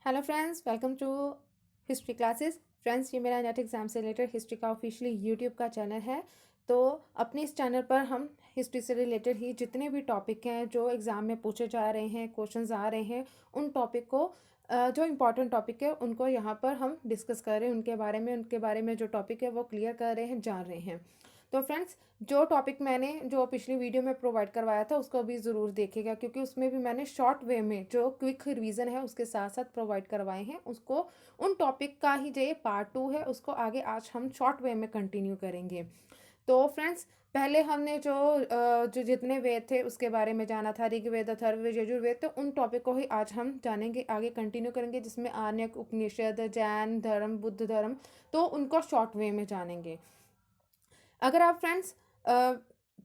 Hello friends, welcome to history classes. Friends, ये मेरा NET exam से रिलेटेड हिस्ट्री का ऑफिशियली यूट्यूब का चैनल है। तो अपने इस चैनल पर हम हिस्ट्री से रिलेटेड ही जितने भी टॉपिक हैं जो एग्ज़ाम में पूछे जा रहे हैं, क्वेश्चंस आ रहे हैं, उन टॉपिक को जो इम्पोर्टेंट टॉपिक है उनको यहाँ पर हम डिस्कस कर रहे हैं। उनके बारे में जो टॉपिक है वो क्लियर कर रहे हैं, जान रहे हैं। तो फ्रेंड्स, जो टॉपिक मैंने जो पिछली वीडियो में प्रोवाइड करवाया था उसको भी ज़रूर देखिएगा, क्योंकि उसमें भी मैंने शॉर्ट वे में जो क्विक रिवीजन है उसके साथ साथ प्रोवाइड करवाए हैं। उसको उन टॉपिक का ही जो ये पार्ट 2 है उसको आगे आज हम शॉर्ट वे में कंटिन्यू करेंगे। तो फ्रेंड्स, पहले हमने जो जितने वेद थे उसके बारे में जाना था, ऋग्वेद, अथर्ववेद, यजुर्वेद। तो उन टॉपिक को ही आज हम जानेंगे, आगे कंटिन्यू करेंगे, जिसमें आर्यक, उपनिषद, जैन धर्म, बुद्ध धर्म, तो उनको शॉर्ट वे में जानेंगे। अगर आप फ्रेंड्स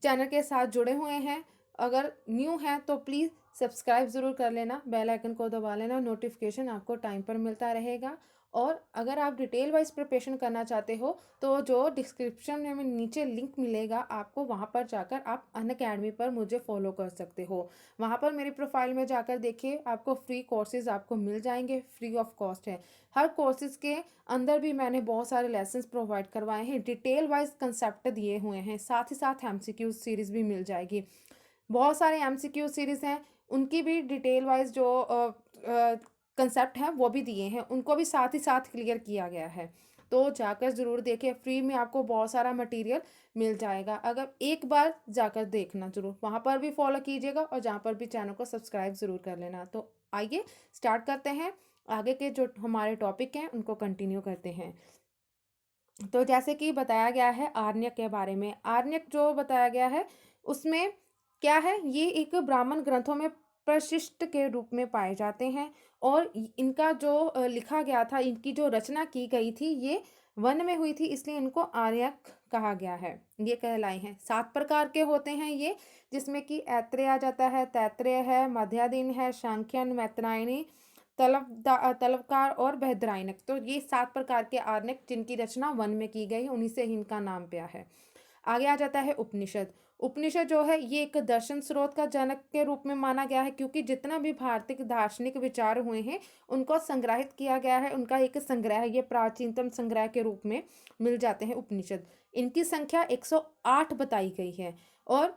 चैनल के साथ जुड़े हुए हैं, अगर न्यू हैं तो प्लीज़ सब्सक्राइब ज़रूर कर लेना, बेल आइकन को दबा लेना, नोटिफिकेशन आपको टाइम पर मिलता रहेगा। और अगर आप डिटेल वाइज प्रिपरेशन करना चाहते हो तो जो डिस्क्रिप्शन में नीचे लिंक मिलेगा आपको, वहाँ पर जाकर आप अनअकैडमी पर मुझे फॉलो कर सकते हो। वहाँ पर मेरी प्रोफाइल में जाकर देखिए, आपको फ्री कोर्सेज आपको मिल जाएंगे, फ्री ऑफ कॉस्ट है। हर कोर्सेज के अंदर भी मैंने बहुत सारे लेसन्स प्रोवाइड करवाए हैं, डिटेल वाइज कंसेप्ट दिए हुए हैं, साथ ही साथ एमसीक्यू सीरीज़ भी मिल जाएगी। बहुत सारे एमसीक्यू सीरीज़ हैं, उनकी भी डिटेल वाइज जो कंसेप्ट हैं वो भी दिए हैं, उनको भी साथ ही साथ क्लियर किया गया है। तो जाकर ज़रूर देखें, फ्री में आपको बहुत सारा मटेरियल मिल जाएगा। अगर एक बार जाकर देखना ज़रूर, वहाँ पर भी फॉलो कीजिएगा और जहाँ पर भी चैनल को सब्सक्राइब ज़रूर कर लेना। तो आइए स्टार्ट करते हैं, आगे के जो हमारे टॉपिक हैं उनको कंटिन्यू करते हैं। तो जैसे कि बताया गया है आरण्यक के बारे में, आरण्यक जो बताया गया है उसमें क्या है, ये एक ब्राह्मण ग्रंथों में प्रशिष्ट के रूप में पाए जाते हैं। और इनका जो लिखा गया था, इनकी जो रचना की गई थी, ये वन में हुई थी, इसलिए इनको आर्यक कहा गया है। ये कहलाए हैं, 7 प्रकार के होते हैं ये, जिसमें कि ऐत्रेय आ जाता है, तैत्रेय है, मध्यादीन है, सांख्यन, मैत्रायणी, तलवकार और बृहदारण्यक। तो ये 7 प्रकार के आर्णिक जिनकी रचना वन में की गई, उन्हीं से इनका नाम पाया है। आगे आ जाता है उपनिषद। उपनिषद जो है ये एक दर्शन स्रोत का जनक के रूप में माना गया है, क्योंकि जितना भी भारतीय दार्शनिक विचार हुए हैं उनको संग्रहित किया गया है, उनका एक संग्रह, ये प्राचीनतम संग्रह के रूप में मिल जाते हैं उपनिषद। इनकी संख्या 108 बताई गई है। और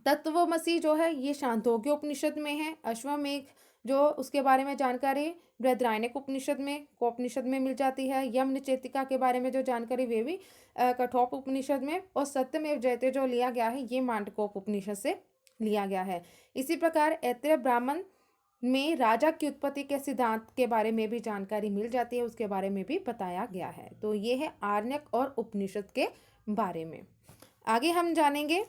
तत्वमसी जो है ये शांतोग्य उपनिषद में है। अश्वमेघ जो उसके बारे में जानकारी बृहदारण्यक उपनिषद में, कोपनिषद में मिल जाती है। यमनिचेतिका के बारे में जो जानकारी वे भी कठोप उपनिषद में। और सत्यमेव जयते जो लिया गया है ये मांडकोप उपनिषद से लिया गया है। इसी प्रकार ऐत्रेय ब्राह्मण में राजा की उत्पत्ति के सिद्धांत के बारे में भी जानकारी मिल जाती है, उसके बारे में भी बताया गया है। तो ये है आर्ण्यक और उपनिषद के बारे में। आगे हम जानेंगे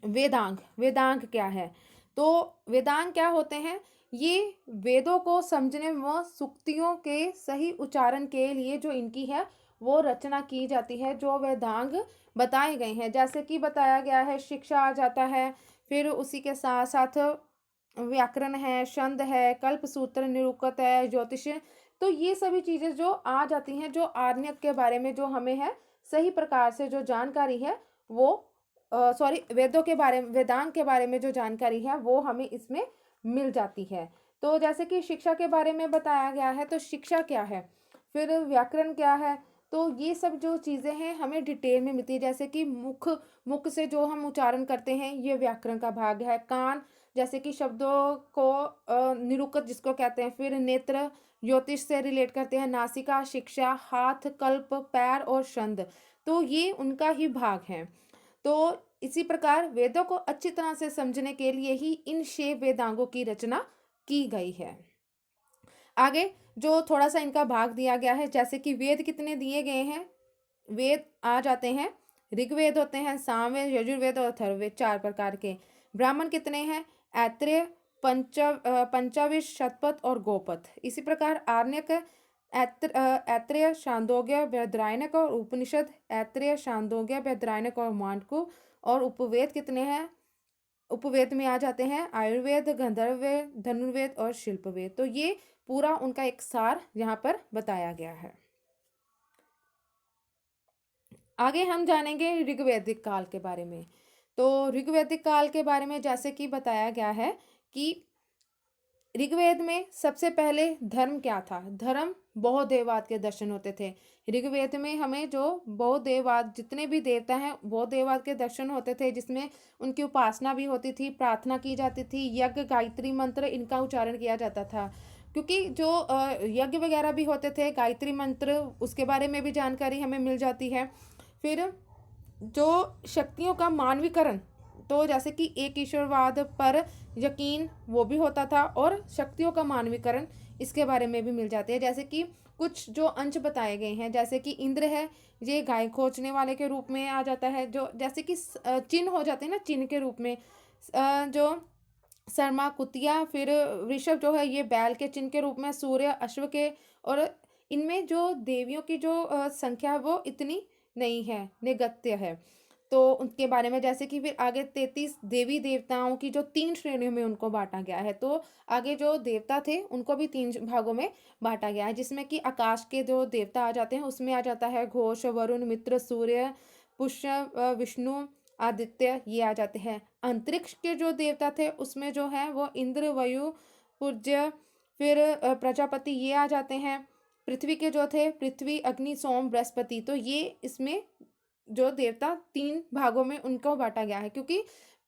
वेदांग। वेदांग क्या है? तो वेदांग क्या होते हैं? ये वेदों को समझने व सूक्तियों के सही उच्चारण के लिए जो इनकी है वो रचना की जाती है, जो वेदांग बताए गए हैं। जैसे कि बताया गया है, शिक्षा आ जाता है, फिर उसी के साथ साथ व्याकरण है, छंद है, कल्पसूत्र, निरूक्त है, ज्योतिष। तो ये सभी चीज़ें जो आ जाती हैं, जो आर्ण्यक के बारे में जो हमें है सही प्रकार से जो जानकारी है वो सॉरी वेदों के बारे में, वेदांग के बारे में जो जानकारी है वो हमें इसमें मिल जाती है। तो जैसे कि शिक्षा के बारे में बताया गया है, तो शिक्षा क्या है, फिर व्याकरण क्या है, तो ये सब जो चीज़ें हैं हमें डिटेल में मिलती है। जैसे कि मुख से जो हम उच्चारण करते हैं ये व्याकरण का भाग है। कान, जैसे कि शब्दों को निरूपक जिसको कहते हैं। फिर नेत्र, ज्योतिष से रिलेट करते हैं। नासिका, शिक्षा, हाथ, कल्प, पैर और छंद, तो ये उनका ही भाग है। तो इसी प्रकार वेदों को अच्छी तरह से समझने के लिए ही इन 6 वेदांगों की रचना की गई है। आगे जो थोड़ा सा इनका भाग दिया गया है, जैसे कि वेद कितने दिए गए हैं, वेद आ जाते हैं, ऋग्वेद होते हैं, सामवेद, यजुर्वेद और अथर्ववेद, 4 प्रकार के। ब्राह्मण कितने हैं? ऐत्रेय, पंचाविश, शतपथ और गोपथ। इसी प्रकार आर्ण्यक, ऐत्रेय, छांदोग्य, बृहदारण्यक और उपनिषद, ऐत्रेय, छांदोग्य, बृहदारण्यक और मांडकू। और उपवेद कितने हैं? उपवेद में आ जाते हैं आयुर्वेद, गंधर्ववेद, धनुर्वेद और शिल्पवेद। तो ये पूरा उनका एक सार यहाँ पर बताया गया है। आगे हम जानेंगे ऋग्वैदिक काल के बारे में। तो ऋग्वैदिक काल के बारे में जैसे कि बताया गया है कि ऋग्वेद में सबसे पहले धर्म क्या था? धर्म बहुदेववाद के दर्शन होते थे। ऋग्वेद में हमें जो बहुदेववाद, जितने भी देवता हैं, बहुदेववाद के दर्शन होते थे, जिसमें उनकी उपासना भी होती थी, प्रार्थना की जाती थी, यज्ञ, गायत्री मंत्र, इनका उच्चारण किया जाता था। क्योंकि जो यज्ञ वगैरह भी होते थे, गायत्री मंत्र, उसके बारे में भी जानकारी हमें मिल जाती है। फिर जो शक्तियों का मानवीकरण, तो जैसे कि एक ईश्वरवाद पर यकीन, वो भी होता था, और शक्तियों का मानवीकरण, इसके बारे में भी मिल जाते हैं। जैसे कि कुछ जो अंश बताए गए हैं, जैसे कि इंद्र है, ये गाय खोजने वाले के रूप में आ जाता है, जो जैसे कि चिन्ह हो जाते हैं ना, चिन्ह के रूप में। जो शर्मा कुतिया, फिर ऋषभ जो है ये बैल के चिन्ह के रूप में, सूर्य अश्व के, और इनमें जो देवियों की जो संख्या है वो इतनी नहीं है, निगत्य है। तो उनके बारे में, जैसे कि फिर आगे 33 देवी देवताओं की जो 3 श्रेणियों में उनको बाँटा गया है। तो आगे जो देवता थे उनको भी 3 भागों में बाँटा गया है, जिसमें कि आकाश के जो देवता आ जाते हैं उसमें आ जाता है घोष, वरुण, मित्र, सूर्य, पुष्य, विष्णु, आदित्य, ये आ जाते हैं। अंतरिक्ष के जो देवता थे उसमें जो है वो इंद्र, वायु, पूज्य, फिर प्रजापति, ये आ जाते हैं। पृथ्वी के जो थे पृथ्वी, अग्नि, सोम, बृहस्पति, तो ये इसमें जो देवता 3 भागों में उनको बाँटा गया है, क्योंकि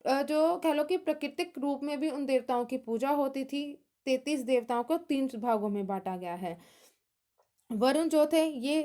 जो कह लो कि प्राकृतिक रूप में भी उन देवताओं की पूजा होती थी। 33 देवताओं को 3 भागों में बाँटा गया है। वरुण जो थे ये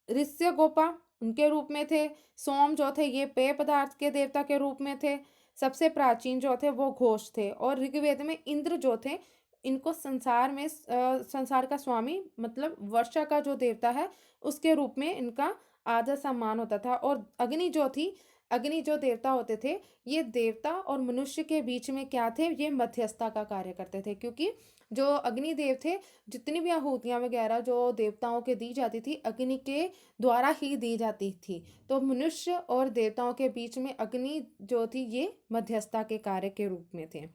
ऋष्य गोपा उनके रूप में थे। सोम जो थे ये पेय पदार्थ के देवता के रूप में थे। सबसे प्राचीन जो थे वो घोष थे, और ऋग्वेद में इंद्र जो थे, इनको संसार में संसार का स्वामी, मतलब वर्षा का जो देवता है, उसके रूप में इनका आदर सम्मान होता था। और अग्नि जो थी, अग्नि जो देवता होते थे, ये देवता और मनुष्य के बीच में क्या थे, ये मध्यस्थता का कार्य करते थे। क्योंकि जो अग्निदेव थे, जितनी भी आहुतियाँ वगैरह जो देवताओं के दी जाती थी, अग्नि के द्वारा ही दी जाती थी। तो मनुष्य और देवताओं के बीच में अग्नि जो थी ये मध्यस्थता के कार्य के रूप में थे।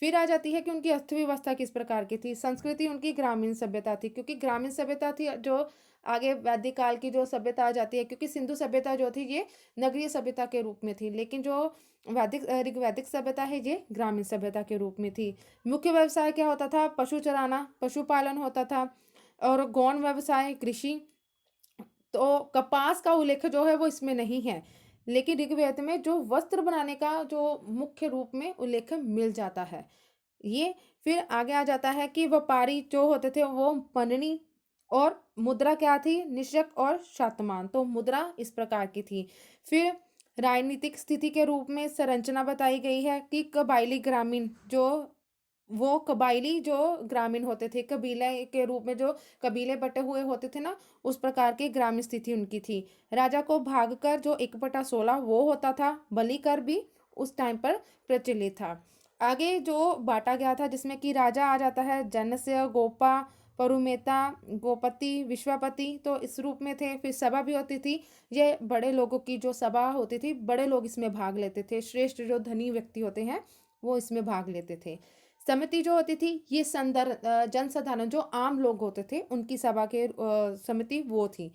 फिर आ जाती है कि उनकी अर्थव्यवस्था किस प्रकार की थी। संस्कृति उनकी ग्रामीण सभ्यता थी, क्योंकि ग्रामीण सभ्यता थी। जो आगे वैदिक काल की जो सभ्यता आ जाती है, क्योंकि सिंधु सभ्यता जो थी ये नगरीय सभ्यता के रूप में थी, लेकिन जो ऋग्वैदिक सभ्यता है ये ग्रामीण सभ्यता के रूप में थी। मुख्य व्यवसाय क्या होता था? पशु चराना, पशुपालन होता था, और गौण व्यवसाय, कृषि। तो कपास का उल्लेख जो है वो इसमें नहीं है, लेकिन ऋग्वेद में जो वस्त्र बनाने का जो मुख्य रूप में उल्लेख मिल जाता है ये। फिर आगे आ जाता है कि व्यापारी जो होते थे वो पन्नी, और मुद्रा क्या थी? निषक और शातमान। तो मुद्रा इस प्रकार की थी। फिर राजनीतिक स्थिति के रूप में संरचना बताई गई है कि कबायली ग्रामीण, जो वो कबायली जो ग्रामीण होते थे, कबीले के रूप में जो कबीले बटे हुए होते थे ना, उस प्रकार की ग्रामीण स्थिति उनकी थी। राजा को भाग कर जो 1/16 वो होता था, बलि कर भी उस टाइम पर प्रचलित था। आगे जो बांटा गया था, जिसमें कि राजा आ जाता है जनस्य, गोपा, परुमेता, गोपति, विश्वापति, तो इस रूप में थे। फिर सभा भी होती थी, ये बड़े लोगों की जो सभा होती थी, बड़े लोग इसमें भाग लेते थे। श्रेष्ठ जो धनी व्यक्ति होते हैं वो इसमें भाग लेते थे। समिति जो होती थी ये जनसाधारण जो आम लोग होते थे उनकी सभा के समिति वो थी।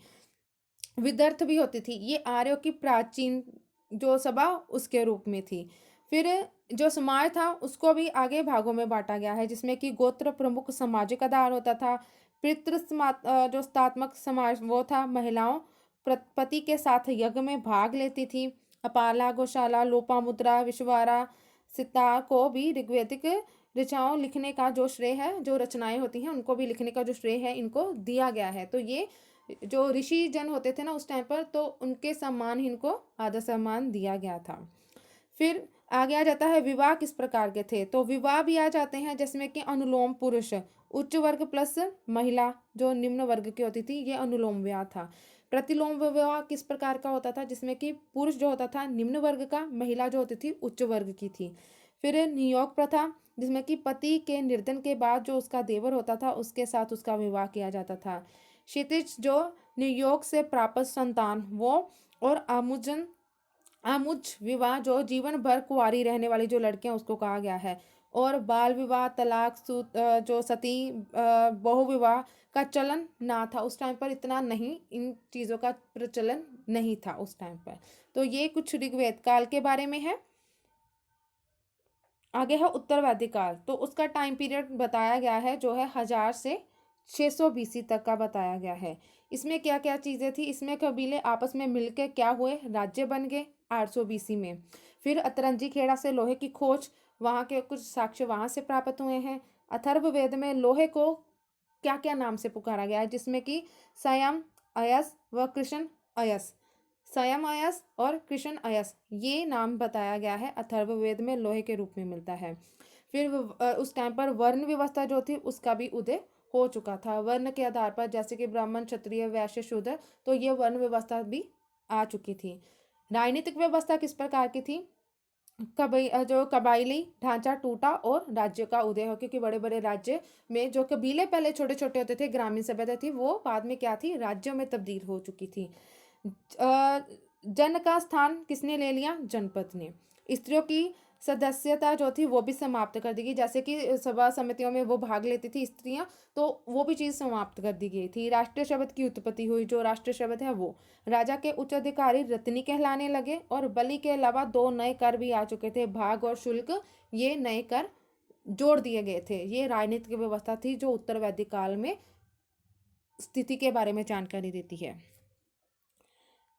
विदर्थ भी होती थी, ये आर्यों की प्राचीन जो सभा उसके रूप में थी। फिर जो समाज था उसको भी आगे भागों में बांटा गया है, जिसमें कि गोत्र प्रमुख सामाजिक आधार होता था। जो स्थात्मक समाज वो था, महिलाओं पति के साथ यज्ञ में भाग लेती थी। अपाला, गौशाला, लोपामुद्रा, विश्वारा, सितार को भी ऋग्वैदिक ऋचाओं लिखने का जो श्रेय है, जो रचनाएं होती हैं उनको भी लिखने का जो श्रेय है इनको दिया गया है। तो ये जो ऋषि जन होते थे ना उस टाइम पर, तो उनके सम्मान ही इनको आदर सम्मान दिया गया था। फिर आगे आ जाता है विवाह किस प्रकार के थे। तो विवाह भी आ जाते हैं, जिसमें कि अनुलोम पुरुष, उच्च वर्ग प्लस महिला जो निम्न वर्ग की होती थी, ये अनुलोम विवाह था। प्रतिलोम विवाह किस प्रकार का होता था, जिसमें कि पुरुष जो होता था निम्न वर्ग का, महिला जो होती थी उच्च वर्ग की थी। फिर नियोग प्रथा, जिसमें कि पति के निर्धन के बाद जो उसका देवर होता था उसके साथ उसका विवाह किया जाता था। क्षितिज जो नियोग से प्राप्त संतान वो, और आमुज विवाह जो जीवन भर कुंवारी रहने वाली जो लड़कियां उसको कहा गया है। और बाल विवाह, तलाक, जो सती, बहु विवाह का चलन ना था उस टाइम पर, इतना नहीं, इन चीज़ों का प्रचलन नहीं था उस टाइम पर। तो ये कुछ ऋग्वेद काल के बारे में है। आगे है उत्तर वैदिक काल। तो उसका टाइम पीरियड बताया गया है जो है 1000 से 600 बीसी तक का बताया गया है। इसमें क्या क्या चीज़ें थी, इसमें कबीले आपस में मिलकर क्या हुए, राज्य बन गए 800 बीसी में। फिर अतरंजी खेड़ा से लोहे की खोज, वहाँ के कुछ साक्ष्य वहाँ से प्राप्त हुए हैं। अथर्ववेद में लोहे को क्या क्या नाम से पुकारा गया है, जिसमें कि संयम, अयस व कृष्ण अयस, संयम अयस और कृष्ण अयस, ये नाम बताया गया है अथर्ववेद में लोहे के रूप में मिलता है। फिर उस टाइम पर वर्ण व्यवस्था जो थी उसका भी उदय हो चुका था। वर्ण के आधार पर जैसे कि ब्राह्मण, क्षत्रिय, वैश्य, शूद्र, तो ये वर्ण व्यवस्था भी आ चुकी थी। राजनीतिक व्यवस्था किस प्रकार की थी, जो कबायली ढांचा टूटा और राज्य का उदय हो, क्योंकि बड़े बड़े राज्य में जो कबीले पहले छोटे छोटे होते थे, ग्रामीण सभ्यता थी, वो बाद में क्या थी, राज्यों में तब्दील हो चुकी थी। जन का स्थान किसने ले लिया, जनपद ने। स्त्रियों की सदस्यता जो थी वो भी समाप्त कर दी गई, जैसे कि सभा समितियों में वो भाग लेती थी स्त्रियां, तो वो भी चीज़ समाप्त कर दी गई थी। राष्ट्रीय शब्द की उत्पत्ति हुई, जो राष्ट्रीय शब्द है वो राजा के उच्च अधिकारी रत्नी कहलाने लगे, और बलि के अलावा 2 नए कर भी आ चुके थे, भाग और शुल्क, ये नए कर जोड़ दिए गए थे। ये राजनीतिक व्यवस्था थी जो उत्तर वैदिक काल में स्थिति के बारे में जानकारी देती है।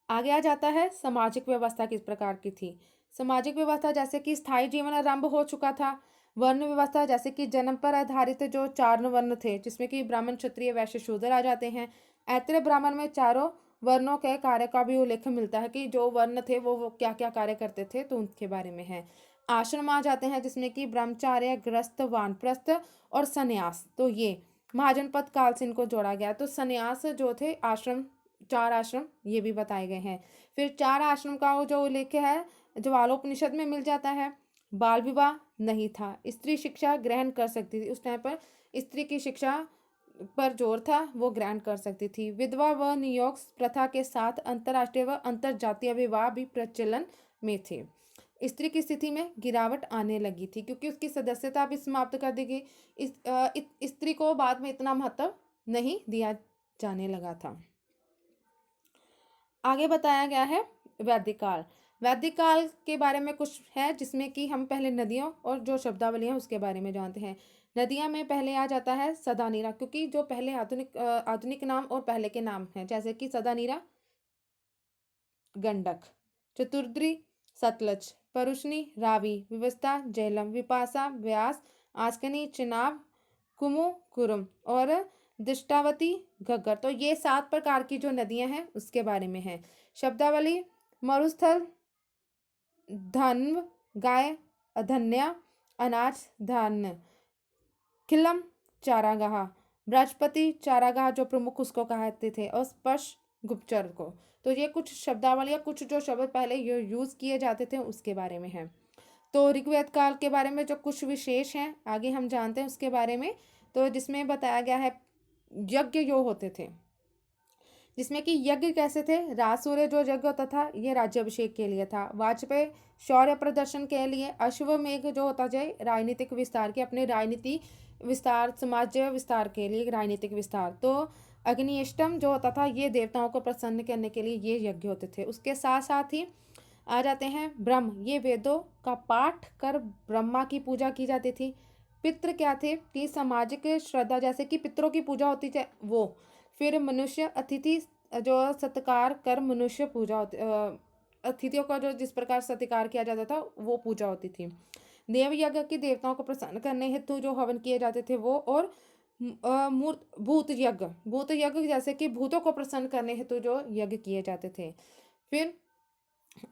आगे आ जाता है सामाजिक व्यवस्था किस प्रकार की थी। सामाजिक व्यवस्था जैसे कि स्थायी जीवन आरंभ हो चुका था। वर्ण व्यवस्था जैसे कि जन्म पर आधारित जो 4 वर्ण थे, जिसमें कि ब्राह्मण, क्षत्रिय, वैश्य, शूद्र आ जाते हैं। ऐत्रेय ब्राह्मण में चारों वर्णों के कार्य का भी उल्लेख मिलता है कि जो वर्ण थे वो क्या क्या कार्य करते थे, तो उनके बारे में है। आश्रम आ जाते हैं जिसमें कि ब्रह्मचार्य, गृहस्थ, वानप्रस्थ और संन्यास, तो ये महाजनपद काल से इनको जोड़ा गया। तो संन्यास जो थे, आश्रम, 4 आश्रम ये भी बताए गए हैं। फिर 4 आश्रम का वो जो उल्लेख है ज्वालोपनिषद में मिल जाता है। बाल विवाह नहीं था, स्त्री शिक्षा ग्रहण कर सकती थी, उस टाइम पर स्त्री की शिक्षा पर जोर था, वो ग्रहण कर सकती थी। विधवा व नियोग प्रथा के साथ अंतर्राष्ट्रीय व अंतर्जातीय विवाह भी प्रचलन में थे। स्त्री की स्थिति में गिरावट आने लगी थी, क्योंकि उसकी सदस्यता भी समाप्त कर दी गई। स्त्री को बाद में इतना महत्व नहीं दिया जाने लगा था। आगे बताया गया है वैदिक काल। वैदिक काल के बारे में कुछ है, जिसमें कि हम पहले नदियों और जो शब्दावली है उसके बारे में जानते हैं। नदियां में पहले आ जाता है सदानीरा, क्योंकि जो पहले आधुनिक नाम और पहले के नाम हैं, जैसे कि सदानीरा गंडक, चतुर्द्री सतलज, परुष्णी रावी, विवस्ता झेलम, विपासा व्यास, आस्कनी चिनाब, कुमु कुरुम और दृष्टावती घग्गर, तो ये 7 प्रकार की जो नदियां हैं उसके बारे में है। शब्दावली मरुस्थल, धन्व, गाय, अधन्या, अनाज, धान्य, खिलम, चारागाह, बृहस्पति चारागाह जो प्रमुख उसको कहते थे, और स्पर्श गुप्तचर को। तो ये कुछ शब्दावली या कुछ जो शब्द पहले यूज किए जाते थे उसके बारे में है। तो ऋग्वेद काल के बारे में जो कुछ विशेष हैं आगे हम जानते हैं उसके बारे में। तो जिसमें बताया गया है यज्ञ जो होते थे, जिसमें कि यज्ञ कैसे थे, राज सूर्य जो यज्ञ होता था ये राज्याभिषेक के लिए था, वाजपेयी शौर्य प्रदर्शन के लिए, अश्वमेघ जो होता जाए राजनीतिक विस्तार के, अपने राजनीति विस्तार, समाज विस्तार के लिए राजनीतिक विस्तार, तो अग्निष्टम जो होता था ये देवताओं को प्रसन्न करने के लिए ये यज्ञ होते थे। उसके साथ साथ ही आ जाते हैं ब्रह्म, ये वेदों का पाठ कर ब्रह्मा की पूजा की जाती थी। पितृ क्या थे कि सामाजिक श्रद्धा, जैसे कि पितरों की पूजा होती थी वो। फिर मनुष्य अतिथि जो सत्कार कर मनुष्य पूजा होती, अतिथियों का जो जिस प्रकार सत्कार किया जाता था वो पूजा होती थी। देव यज्ञ की देवताओं को प्रसन्न करने हेतु जो हवन किए जाते थे वो, और मूर्त भूत यज्ञ जैसे कि भूतों को प्रसन्न करने हेतु जो यज्ञ किए जाते थे। फिर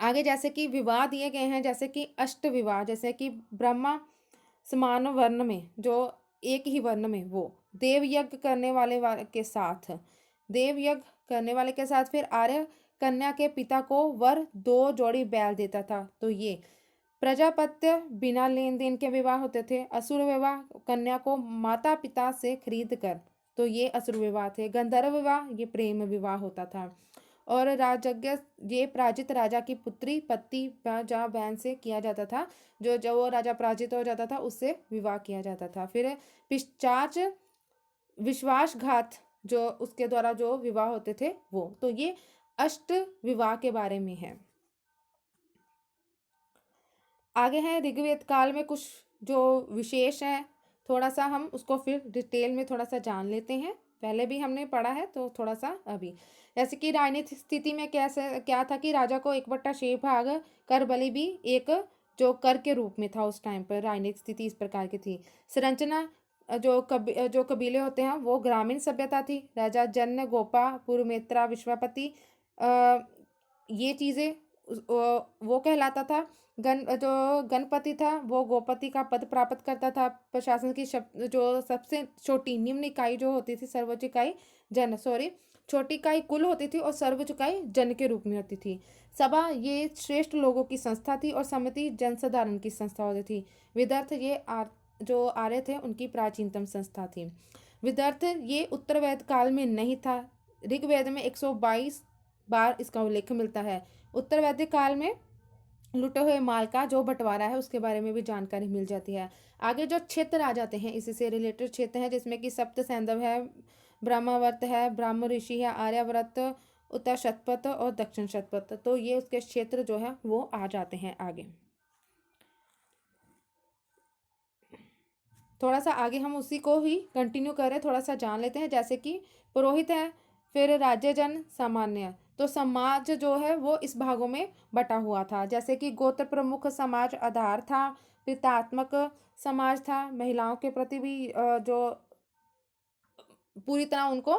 आगे जैसे कि विवाह दिए गए हैं, जैसे कि अष्ट विवाह, जैसे कि ब्रह्मा समान वर्ण में जो एक ही वर्ण में वो देव यज्ञ करने वाले के साथ, देव यज्ञ करने वाले के साथ फिर आर्य कन्या के पिता को वर 2 जोड़ी बैल देता था, तो ये प्रजापत्य बिना लेन देन के विवाह होते थे। असुर विवाह कन्या को माता पिता से खरीद कर, तो ये असुर विवाह थे। गंधर्व विवाह ये प्रेम विवाह होता था। और राजज्ञ ये पराजित राजा की पुत्री पति या बहन से किया जाता था, जो जब वो राजा पराजित हो जाता था उससे विवाह किया जाता था। फिर पिशाच विश्वासघात जो उसके द्वारा जो विवाह होते थे वो, तो ये अष्ट विवाह के बारे में है। आगे है ऋग्वेद काल में कुछ जो विशेष है थोड़ा सा हम उसको फिर डिटेल में थोड़ा सा जान लेते हैं। पहले भी हमने पढ़ा है तो थोड़ा सा अभी, जैसे कि राजनीतिक स्थिति में कैसे क्या था कि राजा को 1/6 भाग कर बलि भी एक जो कर के रूप में था उस टाइम पर। राजनीतिक स्थिति इस प्रकार की थी। संरचना जो कबीले होते हैं वो ग्रामीण सभ्यता थी। राजा जन गोपा पुरमेत्रा विश्वापति ये चीज़ें वो कहलाता था। जो गणपति था वो गोपति का पद प्राप्त करता था। प्रशासन की जो सबसे छोटी निम्न इकाई जो होती थी, सर्वोच्च इकाई छोटी इकाई कुल होती थी और सर्वोच्च इकाई जन के रूप में होती थी। सभा ये श्रेष्ठ लोगों की संस्था थी और समिति जनसाधारण की संस्था होती थी। विदर्थ ये जो आर्य थे उनकी प्राचीनतम संस्था थी। विदर्थ ये उत्तर वेद काल में नहीं था। ऋग्वेद में 122 बार इसका उल्लेख मिलता है। उत्तर वैदिक काल में लुटे हुए माल का जो बंटवारा है उसके बारे में भी जानकारी मिल जाती है। आगे जो क्षेत्र आ जाते हैं इसी से रिलेटेड क्षेत्र हैं, जिसमें कि सप्त सैंधव है, ब्रह्मावर्त है, ब्राह्म ऋषि है, आर्यावर्त, उत्तर शतपथ और दक्षिण शतपथ। तो ये उसके क्षेत्र जो है वो आ जाते हैं आगे। थोड़ा सा आगे हम उसी को ही कंटिन्यू करें, थोड़ा सा जान लेते हैं। जैसे कि पुरोहित है, फिर राज्य जन सामान्य। तो समाज जो है वो इस भागों में बटा हुआ था। जैसे कि गोत्र प्रमुख समाज आधार था, पितात्मक समाज था, महिलाओं के प्रति भी जो पूरी तरह उनको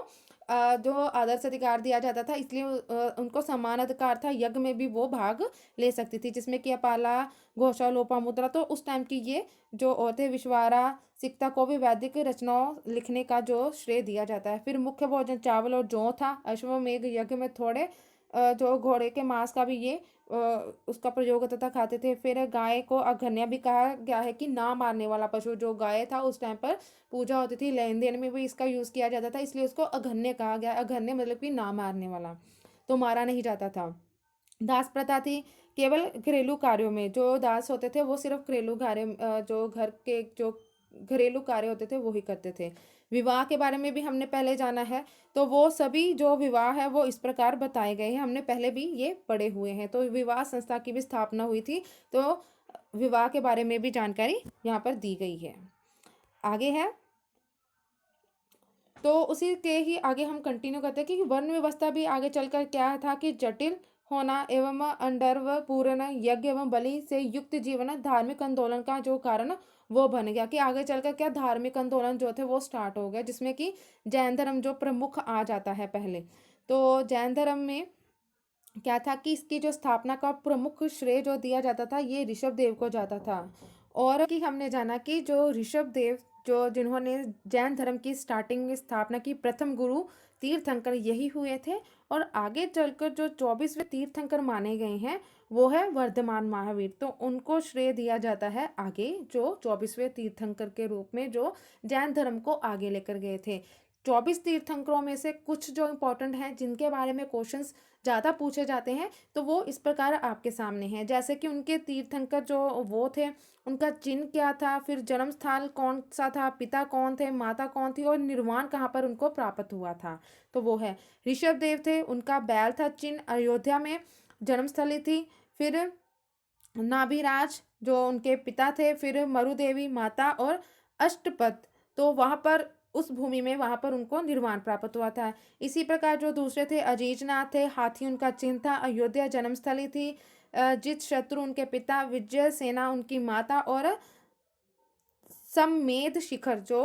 जो आदर्श अधिकार दिया जाता था, इसलिए उनको समान अधिकार था। यज्ञ में भी वो भाग ले सकती थी, जिसमें कि अपाला, घोषा, लोपामुद्रा। तो उस टाइम की ये जो औरतें विश्वारा सिक्ता को भी वैदिक रचनाओं लिखने का जो श्रेय दिया जाता है। फिर मुख्य भोजन चावल और जौ था। अश्वमेध यज्ञ में थोड़े जो घोड़े के मांस का भी ये उसका प्रयोग होता था, खाते थे। फिर गाय को अघन्य भी कहा गया है कि ना मारने वाला पशु। जो गाय था उस टाइम पर पूजा होती थी, लेन देन में भी इसका यूज़ किया जाता था, इसलिए उसको अघन्य कहा गया। अघन्य मतलब कि ना मारने वाला, तो मारा नहीं जाता था। दास प्रथा थी। केवल घरेलू कार्यों में जो दास होते थे वो सिर्फ घरेलू कार्य जो घर के जो घरेलू कार्य होते थे वो ही करते थे। विवाह के बारे में भी हमने पहले जाना है। तो वो सभी जो विवाह है वो इस प्रकार बताए गए हैं, हमने पहले भी ये पढ़े हुए हैं। तो विवाह संस्था की भी स्थापना हुई थी, तो विवाह के बारे में भी जानकारी यहाँ पर दी गई है। आगे है तो उसी के ही आगे हम कंटिन्यू करते हैं कि वर्ण व्यवस्था भी आगे चलकर क्या था कि जटिल होना एवं अंडर्व पूर्ण यज्ञ एवं बलि से युक्त जीवन धार्मिक आंदोलन का जो कारण वो बन गया। कि आगे चलकर क्या धार्मिक आंदोलन जो थे वो स्टार्ट हो गए, जिसमें कि जैन धर्म जो प्रमुख आ जाता है पहले। तो जैन धर्म में क्या था कि इसकी जो स्थापना का प्रमुख श्रेय जो दिया जाता था ये ऋषभ देव को जाता था। और कि हमने जाना कि जो ऋषभ देव जो जिन्होंने जैन धर्म की स्टार्टिंग में स्थापना की, प्रथम गुरु तीर्थंकर यही हुए थे। और आगे चलकर जो 24वें तीर्थंकर माने गए हैं वो है वर्धमान महावीर। तो उनको श्रेय दिया जाता है आगे, जो 24वें तीर्थंकर के रूप में जो जैन धर्म को आगे लेकर गए थे। 24 तीर्थंकरों में से कुछ जो इम्पोर्टेंट हैं जिनके बारे में क्वेश्चंस ज़्यादा पूछे जाते हैं तो वो इस प्रकार आपके सामने हैं। जैसे कि उनके तीर्थंकर जो वो थे उनका चिन्ह क्या था, फिर जन्म स्थल कौन सा था, पिता कौन थे, माता कौन थी और निर्वाण कहाँ पर उनको प्राप्त हुआ था। तो वो है ऋषभ देव थे, उनका बैल था, चिन्ह अयोध्या में जन्मस्थली थी। फिर नाभिराज जो उनके पिता थे, फिर मरुदेवी माता और अष्टपद, तो वहाँ पर उस भूमि में वहाँ पर उनको निर्वाण प्राप्त हुआ था। इसी प्रकार जो दूसरे थे अजीजनाथ थे, हाथी उनका चिन्ह था, अयोध्या जन्मस्थली थी। जित शत्रु उनके पिता, विजय सेना उनकी माता और सम्मेद शिखर जो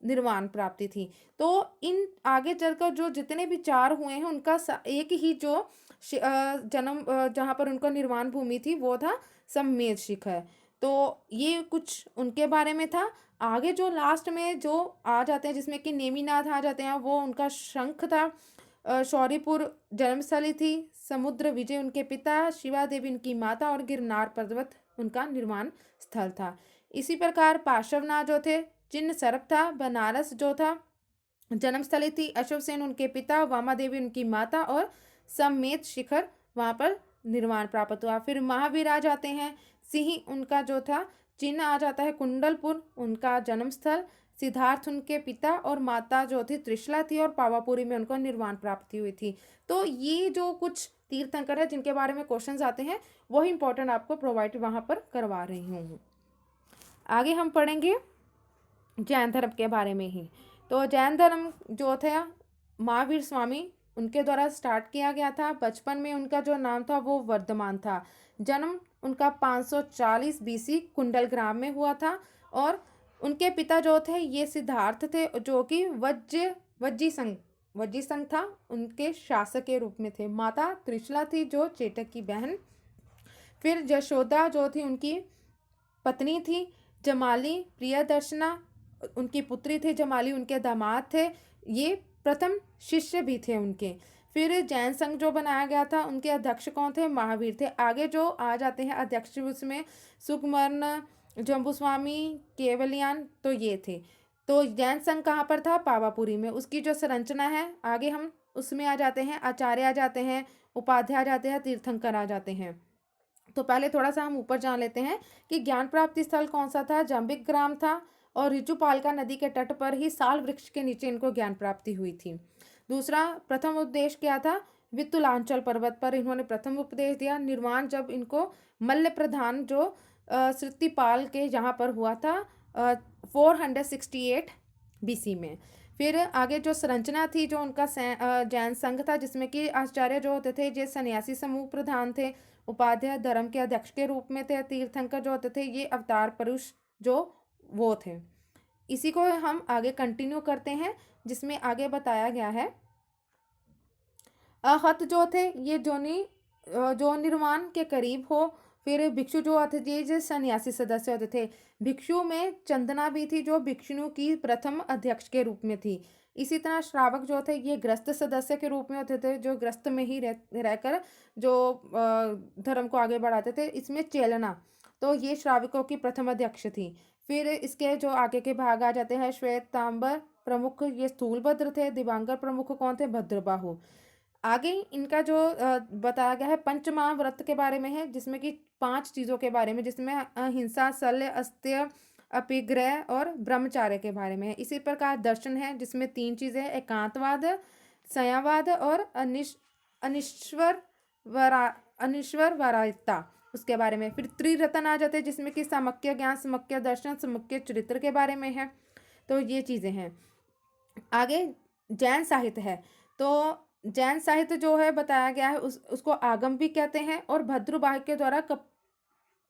निर्वाण प्राप्ति थी। तो इन आगे चलकर जो जितने भी चार हुए हैं उनका एक ही जो जन्म जहाँ पर उनका निर्वाण भूमि थी वो था सम्मेद शिखर। तो ये कुछ उनके बारे में था। आगे जो लास्ट में जो आ जाते हैं जिसमें कि नेमिनाथ आ जाते हैं, वो उनका शंख था। शौरीपुर जन्मस्थली थी, समुद्र विजय उनके पिता, शिवा देवी उनकी माता और गिरनार पर्वत उनका निर्वाण स्थल था। इसी प्रकार पार्श्वनाथ जो थे, चिन्ह सर्प था, बनारस जो था जन्मस्थली थी, अश्वसेन उनके पिता, वामा देवी उनकी माता और सम्मेद शिखर वहाँ पर निर्वाण प्राप्त हुआ। फिर महावीर आ जाते हैं, सिंह उनका जो था चिन्ह आ जाता है, कुंडलपुर उनका जन्मस्थल, सिद्धार्थ उनके पिता और माता जो थी त्रिशला थी और पावापुरी में उनको निर्वाण प्राप्ति हुई थी। तो ये जो कुछ तीर्थंकर है जिनके बारे में क्वेश्चंस आते हैं वही इंपॉर्टेंट आपको प्रोवाइड वहाँ पर करवा रही हूँ। आगे हम पढ़ेंगे जैन धर्म के बारे में ही। तो जैन धर्म जो थे महावीर स्वामी उनके द्वारा स्टार्ट किया गया था। बचपन में उनका जो नाम था वो वर्धमान था। जन्म उनका 540 बीसी कुंडल ग्राम में हुआ था और उनके पिता जो थे ये सिद्धार्थ थे जो कि वज्जी संघ था उनके शासक के रूप में थे। माता त्रिशला थी जो चेटक की बहन। फिर यशोदा जो थी उनकी पत्नी थी। जमाली प्रियदर्शना उनकी पुत्री थी। जमाली उनके दामाद थे। ये प्रथम शिष्य भी थे उनके। फिर जैन संघ जो बनाया गया था उनके अध्यक्ष कौन थे? महावीर थे। आगे जो आ जाते हैं अध्यक्ष उसमें सुकुमारन, जम्बूस्वामी, केवलियान, तो ये थे। तो जैन संघ कहाँ पर था? पावापुरी में। उसकी जो संरचना है आगे हम उसमें आ जाते हैं। आचार्य आ जाते हैं, उपाध्याय आ जाते हैं, तीर्थंकर आ जाते हैं। तो पहले थोड़ा सा हम ऊपर जान लेते हैं कि ज्ञान प्राप्ति स्थल कौन सा था? जंबिक ग्राम था और ऋजुपालिका नदी के तट पर ही साल वृक्ष के नीचे इनको ज्ञान प्राप्ति हुई थी। दूसरा प्रथम उपदेश क्या था? वित्तुलांचल पर्वत पर इन्होंने प्रथम उपदेश दिया। निर्वाण जब इनको मल्ल प्रधान जो श्रुतिपाल के यहाँ पर हुआ था 468 बीसी में। फिर आगे जो संरचना थी जो उनका जैन संघ था जिसमें कि आचार्य जो होते थे ये सन्यासी समूह प्रधान थे। उपाध्याय धर्म के अध्यक्ष के रूप में थे। तीर्थंकर जो होते थे ये अवतार पुरुष जो वो थे। इसी को हम आगे कंटिन्यू करते हैं जिसमें आगे बताया गया है अहत जो थे ये जो निर्वाण के करीब हो। फिर भिक्षु जो होते थे ये सन्यासी सदस्य होते थे। भिक्षु में चंदना भी थी जो भिक्षुओं की प्रथम अध्यक्ष के रूप में थी। इसी तरह श्रावक जो थे ये ग्रस्त सदस्य के रूप में होते थे जो ग्रस्त में ही रहकर जो धर्म को आगे बढ़ाते थे। इसमें चेलना तो ये श्रावकों की प्रथम अध्यक्ष थी। फिर इसके जो आगे के भाग आ जाते हैं श्वेतांबर प्रमुख ये स्थूलभद्र थे। दिवांकर प्रमुख कौन थे? भद्रबाहु। आगे इनका जो बताया गया है पंचमहाव्रत के बारे में है जिसमें कि 5 चीज़ों के बारे में जिसमें अहिंसा, शल्य, अस्त्य, अपिग्रह और ब्रह्मचार्य के बारे में है। इसी प्रकार दर्शन है जिसमें 3 चीज़ें हैं एकांतवाद, संयमवाद और अनिश्वर वरायता उसके बारे में। फिर त्रिरत्न आ जाते हैं जिसमें कि समक्य ज्ञान, समक्य दर्शन, समक्य चरित्र के बारे में है। तो ये चीज़ें हैं। आगे जैन साहित्य है तो जैन साहित्य जो है बताया गया है उसको आगम भी कहते हैं और भद्रुबाह के द्वारा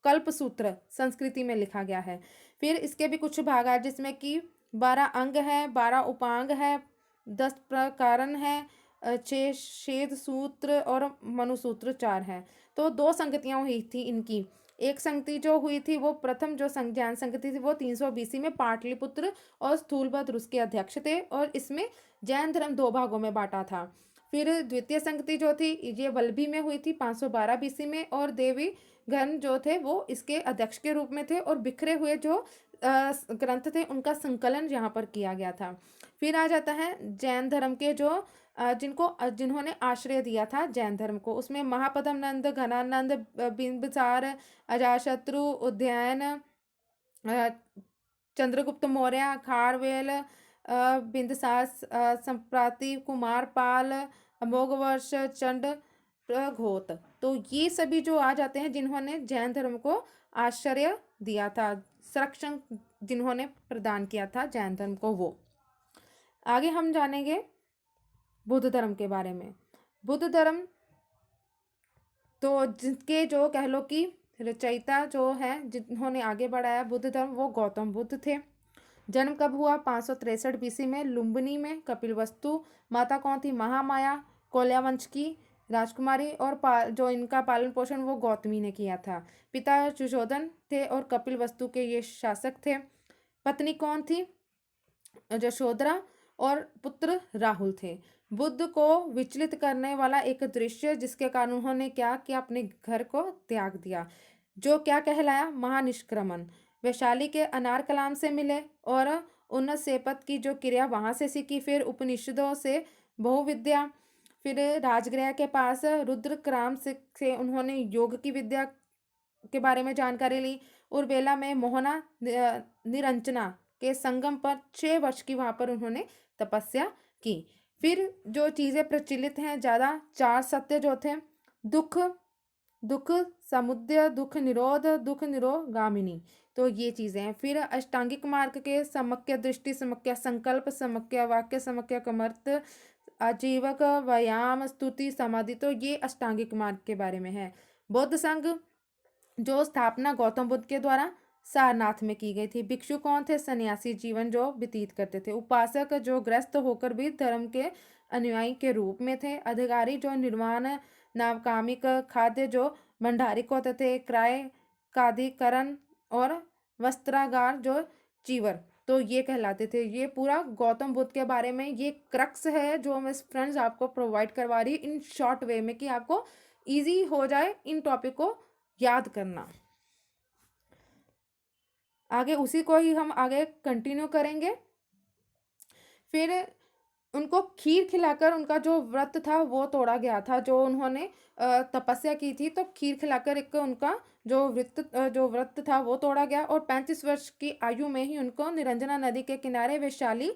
कल्पसूत्र संस्कृति में लिखा गया है। फिर इसके भी कुछ भाग है जिसमें कि 12 अंग है, 12 उपांग है, 10 प्रकरण है, 6 छेद सूत्र और मनुसूत्र 4 है। तो 2 संगतियाँ हुई थी इनकी। एक संगति जो हुई थी वो प्रथम जो जैन संगति थी वो 300 बीसी में पाटलिपुत्र और स्थूलभद्र उसके अध्यक्ष थे और इसमें जैन धर्म 2 भागों में बांटा था। फिर द्वितीय संगति जो थी ये वल्लभी में हुई थी 512 बीसी में और देवी घन जो थे वो इसके अध्यक्ष के रूप में थे और बिखरे हुए जो ग्रंथ थे उनका संकलन यहाँ पर किया गया था। फिर आ जाता है जैन धर्म के जो जिन्होंने आश्रय दिया था जैन धर्म को। उसमें महापदम नंद, घनानंद, बिंबिसार, अजातशत्रु, उदयन, चंद्रगुप्त मौर्य, खारवेल, बिंदसार संप्राति, कुमारपाल, अमोघवर्ष, चंड प्रघोत। तो ये सभी जो आ जाते हैं जिन्होंने जैन धर्म को आश्रय दिया था, संरक्षण जिन्होंने प्रदान किया था जैन धर्म को वो। आगे हम जानेंगे बुद्ध धर्म के बारे में। बुद्ध धर्म तो जिसके जो कह लो कि रचयिता जो है जिन्होंने आगे बढ़ाया बुद्ध धर्म वो गौतम बुद्ध थे। जन्म कब हुआ? 563 बीसी में लुम्बिनी में। कपिलवस्तु माता कौन थी? महामाया कोल्या वंश की राजकुमारी और जो इनका पालन पोषण वो गौतमी ने किया था। पिता सुशोधन थे और कपिलवस्तु के ये शासक थे। पत्नी कौन थी? यशोधरा और पुत्र राहुल थे। बुद्ध को विचलित करने वाला एक दृश्य जिसके कारण उन्होंने क्या किया? अपने घर को त्याग दिया जो क्या कहलाया? महानिष्क्रमण। वैशाली के अनार कलाम से मिले और उन्नत सेपत की जो क्रिया वहाँ से सीखी। फिर उपनिषदों से बहुविद्या। फिर राजगृह के पास रुद्रक्राम से उन्होंने योग की विद्या के बारे में जानकारी ली। उर्वेला में मोहना निरंजना के संगम पर 6 वर्ष की वहाँ पर उन्होंने तपस्या की। फिर जो चीज़ें प्रचलित हैं ज़्यादा 4 सत्य जो थे दुख समुदय, दुख निरोध, दुख निरोगामिनी। तो ये चीज़ें हैं। फिर अष्टांगिक मार्ग के समक्य दृष्टि, समक्य संकल्प, समक्य वाक्य, समक्य कमर्थ, आजीवक, व्यायाम, स्तुति, समाधि, तो ये अष्टांगिक मार्ग के बारे में है। बौद्ध संघ जो स्थापना गौतम बुद्ध के द्वारा सारनाथ में की गई थी। भिक्षु कौन थे? सन्यासी जीवन जो व्यतीत करते थे। उपासक जो ग्रस्त होकर भी धर्म के अनुयायी के रूप में थे। अधिकारी जो निर्वाण नावकामिक। खाद्य जो भंडारिक होते थे। क्राय कादिकरण और वस्त्रागार जो चीवर, तो ये कहलाते थे। ये पूरा गौतम बुद्ध के बारे में ये क्रक्स है जो मैं फ्रेंड्स आपको प्रोवाइड करवा रही इन शॉर्ट वे में कि आपको इजी हो जाए इन टॉपिक को याद करना। आगे उसी को ही हम आगे कंटिन्यू करेंगे। फिर उनको खीर खिलाकर उनका जो व्रत था वो तोड़ा गया था। जो उन्होंने तपस्या की थी, तो खीर खिलाकर एक उनका जो व्रत था वो तोड़ा गया। और 35 वर्ष की आयु में ही उनको निरंजना नदी के किनारे वैशाली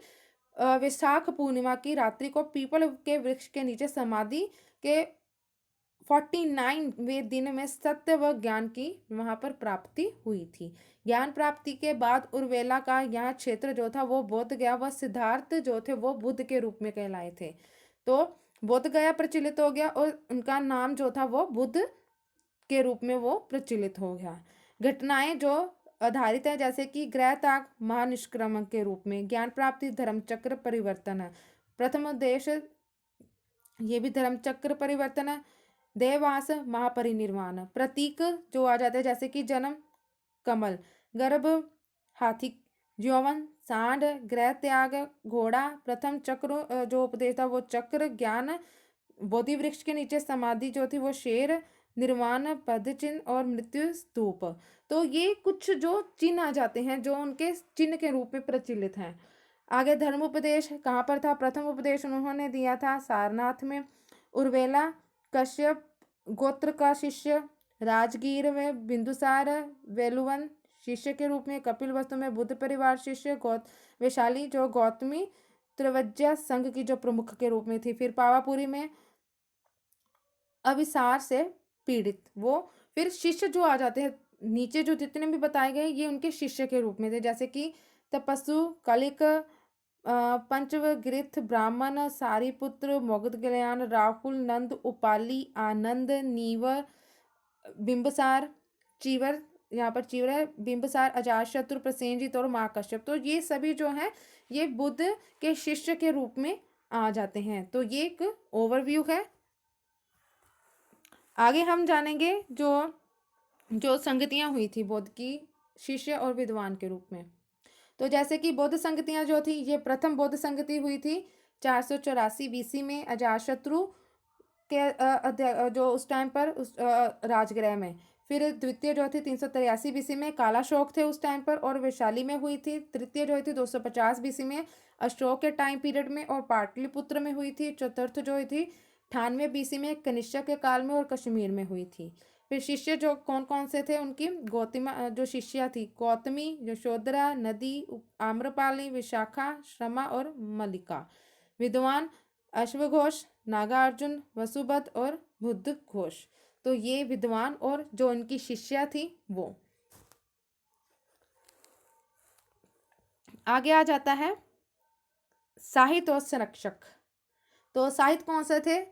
विशाख पूर्णिमा की रात्रि को पीपल के वृक्ष के नीचे समाधि के 49वें दिन में सत्य व ज्ञान की वहां पर प्राप्ति हुई थी। ज्ञान प्राप्ति के बाद उर्वेला का यह क्षेत्र जो था वो बोध गया व सिद्धार्थ जो थे वो बुद्ध के रूप में कहलाए थे। तो बोध गया प्रचलित हो गया और उनका नाम जो था वो बुद्ध के रूप में वो प्रचलित हो गया। घटनाएं जो आधारित है जैसे कि गृह त्याग महानिष्क्रमण के रूप में, ज्ञान प्राप्ति, धर्म चक्र परिवर्तन, प्रथम उद्देश्य ये भी धर्म चक्र परिवर्तन, देवास महापरिनिर्वाण, प्रतीक जो आ जाते हैं जैसे कि जन्म कमल, गर्भ हाथी, यौवन सांड, गृह त्याग घोड़ा, प्रथम चक्र जो उपदेश था वो चक्र, ज्ञान बोधि वृक्ष के नीचे समाधि जो थी वो शेर, निर्वाण पद चिन्ह और मृत्यु स्तूप। तो ये कुछ जो चिन्ह आ जाते हैं जो उनके चिन्ह के रूप में प्रचलित हैं। आगे धर्म उपदेश कहाँ पर था? प्रथम उपदेश उन्होंने दिया था सारनाथ में। उर्वेला कश्यप गोत्र का शिष्य, राजगीर में बिंदुसार वेलुवन शिष्य के रूप में, कपिल वस्तु में बुद्ध परिवार शिष्य, वैशाली जो गौतमी त्रिवज्या संघ की जो प्रमुख के रूप में थी। फिर पावापुरी में अविसार से पीड़ित वो। फिर शिष्य जो आ जाते हैं नीचे जो जितने भी बताए गए ये उनके शिष्य के रूप में थे जैसे कि तपस्सु, कलिक, पंचवगृथ, ब्राह्मण, सारिपुत्र, मोगधगलयान, राहुल, नंद, उपाली, आनंद, नीवर, बिंबसार, चीवर, यहाँ पर चीवर है, बिंबसार, अजातशत्रु, प्रसेनजित और महाकश्यप। तो ये सभी जो हैं ये बुद्ध के शिष्य के रूप में आ जाते हैं। तो ये एक ओवरव्यू है। आगे हम जानेंगे जो संगतियां हुई थी बुद्ध की शिष्य और विद्वान के रूप में। तो जैसे कि बौद्ध संगतियां जो थी ये प्रथम बौद्ध संगति हुई थी 484 बीसी में अजातशत्रु के जो उस टाइम पर उस राजगृह में। फिर द्वितीय जो थी 383 बीसी में कालाशोक थे उस टाइम पर और वैशाली में हुई थी। तृतीय जो थी 250 बीसी में अशोक के टाइम पीरियड में और पाटलिपुत्र में हुई थी। चतुर्थ जो थी 98 बीसी में कनिष्क के काल में और कश्मीर में हुई थी। फिर शिष्य जो कौन कौन से थे उनकी गौतमा जो शिष्या थी गौतमी, यशोधरा, नदी, आम्रपाली, विशाखा, श्रमा और मल्लिका। विद्वान अश्वघोष, नागार्जुन, वसुबत और बुद्ध घोष। तो ये विद्वान और जो उनकी शिष्या थी वो। आगे आ जाता है साहित्य और संरक्षक। तो साहित्य कौन से थे?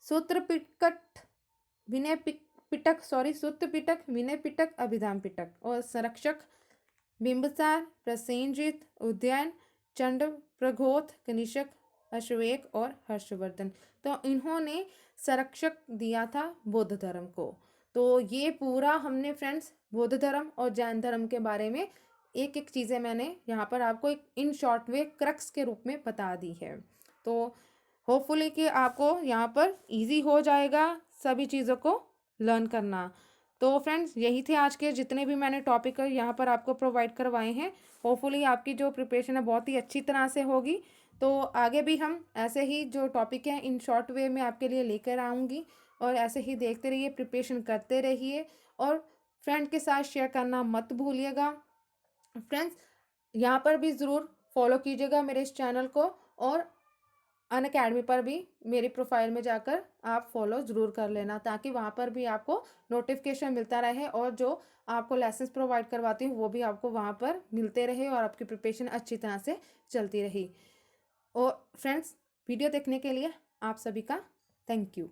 सूत्र पिटक, विनय पिटक, सूत्र पिटक, विनय पिटक, अभिधान पिटक। और संरक्षक बिंबसार, प्रसेनजित, उदयन, चंड प्रघोत, कनिष्क, अश्वेक और हर्षवर्धन। तो इन्होंने संरक्षक दिया था बौद्ध धर्म को। तो ये पूरा हमने फ्रेंड्स बौद्ध धर्म और जैन धर्म के बारे में एक एक चीज़ें मैंने यहाँ पर आपको एक इन शॉर्ट वे क्रक्स के रूप में बता दी है। तो होपफुली कि आपको यहाँ पर इजी हो जाएगा सभी चीज़ों को लर्न करना। तो फ्रेंड्स यही थे आज के जितने भी मैंने टॉपिक यहाँ पर आपको प्रोवाइड करवाए हैं। होपफुली आपकी जो प्रिपरेशन है बहुत ही अच्छी तरह से होगी। तो आगे भी हम ऐसे ही जो टॉपिक हैं इन शॉर्ट वे में आपके लिए लेकर आऊँगी और ऐसे ही देखते रहिए, प्रिपरेशन करते रहिए और फ्रेंड के साथ शेयर करना मत भूलिएगा। फ्रेंड्स यहाँ पर भी ज़रूर फॉलो कीजिएगा मेरे इस चैनल को और अनअकैडमी पर भी मेरी प्रोफाइल में जाकर आप फॉलो ज़रूर कर लेना, ताकि वहाँ पर भी आपको नोटिफिकेशन मिलता रहे और जो आपको लेसन्स प्रोवाइड करवाती हूँ वो भी आपको वहाँ पर मिलते रहे और आपकी प्रिपरेशन अच्छी तरह से चलती रही। और फ्रेंड्स, वीडियो देखने के लिए आप सभी का थैंक यू।